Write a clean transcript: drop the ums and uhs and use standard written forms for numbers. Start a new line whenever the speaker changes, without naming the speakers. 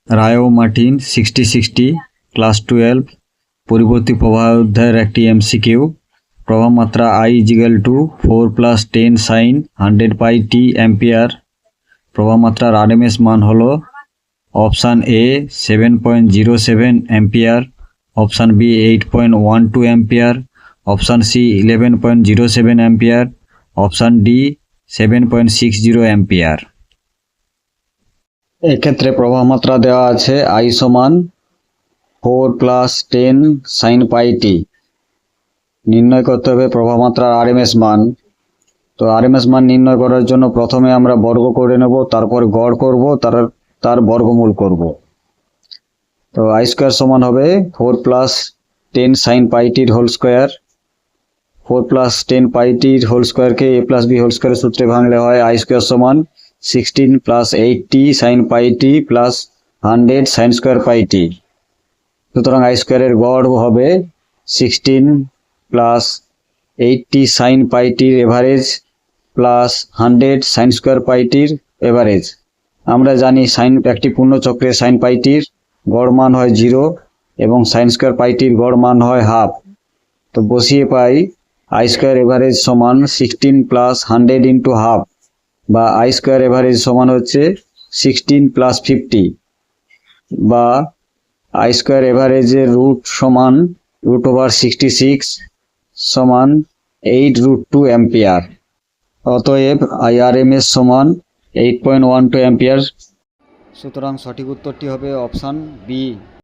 রায় ও Martin 60-60 class 12 পরিবর্তী প্রবাহ অধ্যায়ের একটি এমসিকিউ। প্রবাহ মাত্রা I = 4 + 10 sin 100 pi t ampere. প্রবাহ মাত্রার আরএমএস মান হলো option A 7.07 ampere, option B 8.12 ampere, option C 11.07 ampere, option D 7.60 ampere. এক্ষেত্রে প্রবাহ মাত্রা দেওয়া আছে I = 4 + 10 sin pi t। নির্ণয় করতে হবে প্রবাহ মাত্রার আরএমএস মান। তো আরএমএস মান নির্ণয় করার জন্য প্রথমে আমরা বর্গ করে নেব, তারপর গড় করব, তার বর্গমূল করব। তো I² সমান হবে 4 + 10 sin pi t whole square. 4 + 10 pi t whole স্কোয়ারকে a + b হোল স্কোয়ারের সূত্রে ভাঙলে হয় I² সমান 16 + 8t sin pi t + 100 sin square pi t। সুতরাং I² এর গড় হবে 16 + 8t sin pi t average plus 100 sin square pi t average. আমরা জানি একটি পূর্ণচক্রের sin pi t গড় মান হয় 0 এবং sin স্কোয়ার pi t গড় মান হয় হাফ। তো বসিয়ে পাই I² এভারেজ সমান 16 + 100 × হাফ, বা I² এভারেজ সমান হচ্ছে 16 + 50, বা I² এভারেজের রুট সমান √66 সমান 8√2 অ্যাম্পিয়ার। অতএব IRMS সমান 8.12 অ্যাম্পিয়ার। সুতরাং সঠিক উত্তরটি হবে অপশান বি।